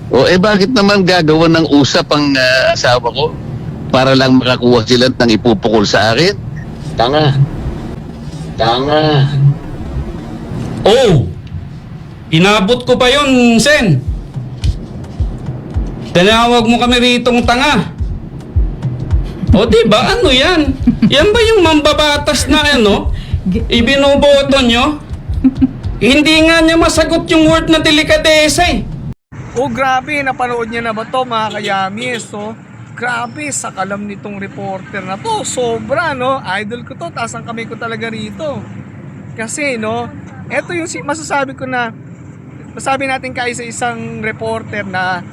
O bakit naman gagawa ng usap ang asawa ko para lang makakuha sila ng ipupukol sa akin? Tanga. Tanga. Oh! Inabot ko pa yun, Sen. Tinawag mo kami ritong tanga. O diba, ano yan? Yan ba yung mambabatas na ano? Ibinoboto nyo? Hindi nga niya masagot yung word na delikadesa eh. Oh, grabe, napanood niya na ba to mga kayamis? So, grabe, sa kalam nitong reporter na to. Sobra, no? Idol ko to, taas ang kamay ko talaga rito. Kasi, no, eto yung masasabi ko na, masabi natin sa isang reporter na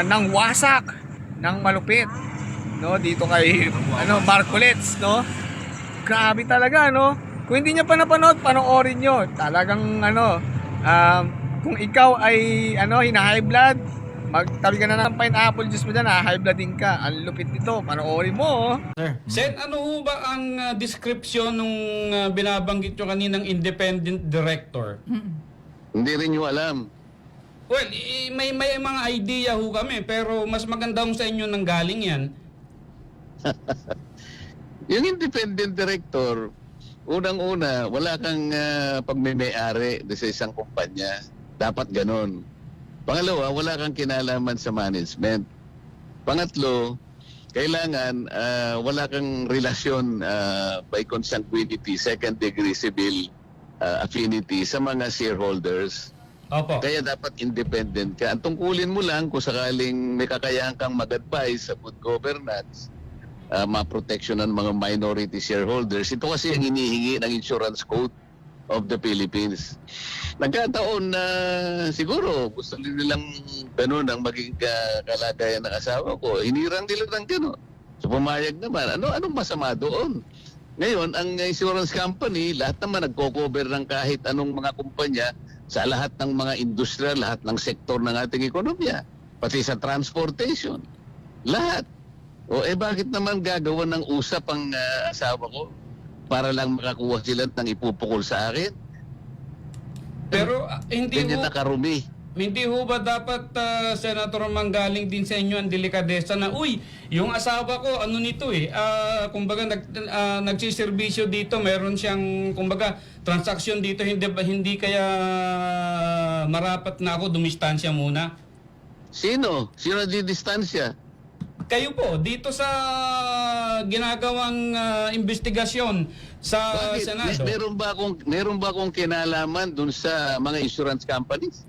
nang wasak, nang malupit, no? Dito kay, Marcolets, no? Grabe talaga, no? Kung hindi niya pa napanood, panoorin nyo. Talagang, kung ikaw ay hina-high blood, magtabi ka na ng pineapple juice mo dyan, high blood din ka. Ang lupit nito, panoorin mo. Sir, Sen, ano ho ba ang description nung binabanggit nyo kaninang independent director? Hindi rin nyo alam. Well, may mga idea ho kami, pero mas maganda ho sa inyo nang galing yan. Yung independent director, unang-una, wala kang pagmimay-ari sa isang kumpanya. Dapat ganon. Pangalawa, wala kang kinalaman sa management. Pangatlo, kailangan wala kang relasyon by consanguinity, second degree civil affinity sa mga shareholders. Opo. Kaya dapat independent ka. Ang tungkulin mo lang kung sakaling may kakayahan kang mag-advise sa good governance, ma-protection ng mga minority shareholders. Ito kasi ang hinihingi ng Insurance Code of the Philippines. Nagkataon na siguro gusto nilang ganun ang maging kalagayan ng asawa ko. Hinirang nila ng ganun. So pumayag naman. Anong masama doon? Ngayon, ang insurance company, lahat naman nagko-cover ng kahit anong mga kumpanya sa lahat ng mga industriya, lahat ng sektor ng ating ekonomiya. Pati sa transportation. Lahat. O bakit naman gagawa ng usap ang asawa ko para lang makakuha sila ng ipupukol sa akin? Pero hindi Ganyan ho, na karumi. hindi ho ba dapat, Senator, manggaling din sa inyo ang delikadesa na, uy, yung asawa ko, ano nito eh, kumbaga nagsiservisyo dito, meron siyang, kumbaga, transaksyon dito, hindi kaya marapat na ako dumistansya muna? Sino? Sino di distansya? Kayo po, dito sa ginagawang investigasyon sa Bakit? Senado. Meron ba akong kinalaman dun sa mga insurance companies?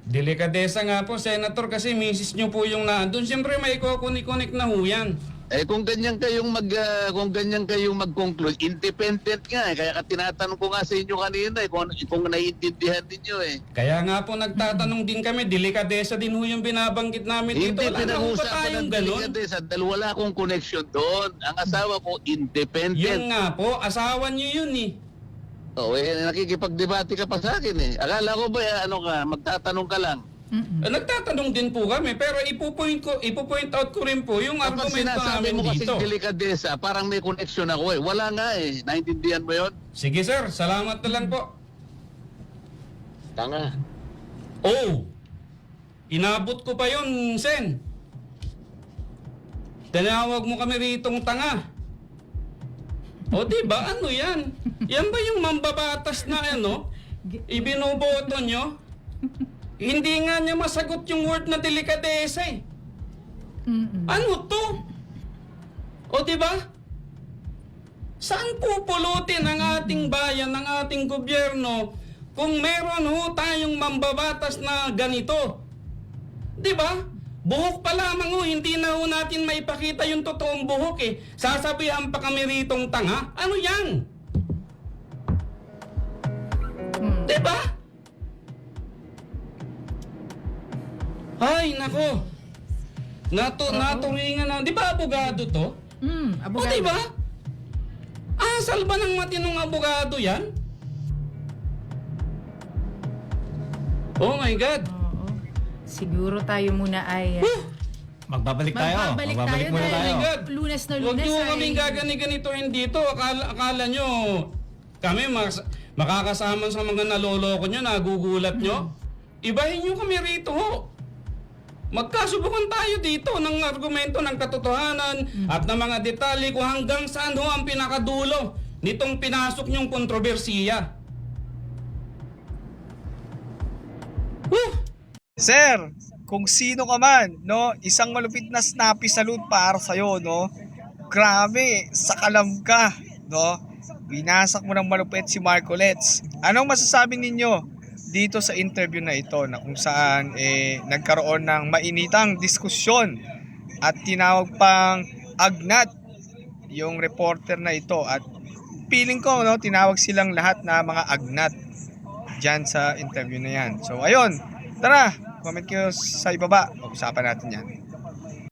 Delikadesa nga po, Senator, kasi misis nyo po yung nandun. Siyempre may kukunik-kunik na ho yan. Kung ganyan kayong mag-conclude, independent nga eh. Kaya tinatanong ko nga sa inyo kanina kung naiintindihan niyo eh. Kaya nga po nagtatanong din kami, delikadesa din ho yung binabanggit namin dito. Hindi Wala na ho ba pinag-uusapan tayong ng ganun? delikadesa dahil wala akong connection doon. Ang asawa ko independent. Yun nga po, asawa nyo yun eh. Nakikipagdebate ka pa sa akin eh. Akala ko ba magtatanong ka lang? Nagtatanong din po kami, pero ipo-point out ko rin po yung Kapag argumento sinasabi namin mo kasi dito. delikadesa, parang may connection ako eh. Wala nga eh. Naintindihan mo yun? Sige sir, salamat na lang po. Tanga. Oh! Inabot ko pa yun, Sen. Tinawag mo kami ritong tanga. O diba, ano yan? Yan ba yung mambabatas na ibinoboto nyo? Hindi nga niya masagot yung word na delikadesa eh. Ano to? O diba? Saan pupulutin ang ating bayan, ang ating gobyerno kung meron ho tayong mambabatas na ganito? Diba? Buhok pa lamang ho, hindi na ho natin maipakita yung totoong buhok eh. Sasabihan pa kami ritong tanga? Ano yan? Diba? Ay, nako. Naturingan na. Di ba abogado to? Abogado. O diba? Asal ba ng matinong abogado yan? Oh my God. Oo. Siguro tayo muna ay Magbabalik tayo. magbabalik Magbabalik tayo muna dahil tayo. Lunes na Huwag Lunes nyo ay kaming gagani-ganitoin dito. Akala nyo, kami makakasama sa mga naloloko nyo, nagugulat nyo. Ibahin nyo kami rito ho. Magkasubukan tayo dito ng argumento ng katotohanan at ng mga detalye kung hanggang saan ho ang pinakadulo nitong pinasok niyong kontrobersiya. Sir, kung sino ka man, no, isang malupit na snappy salute para sa'yo, no. Grabe, sakalam ka, no. Binasak mo ng malupit si Marcolets. Anong masasabi ninyo dito sa interview na ito na kung saan nagkaroon ng mainitang diskusyon at tinawag pang agnat yung reporter na ito, at feeling ko, no, tinawag silang lahat na mga agnat dyan sa interview na yan. So ayun, tara, comment kayo sa ibaba, pag-usapan natin yan.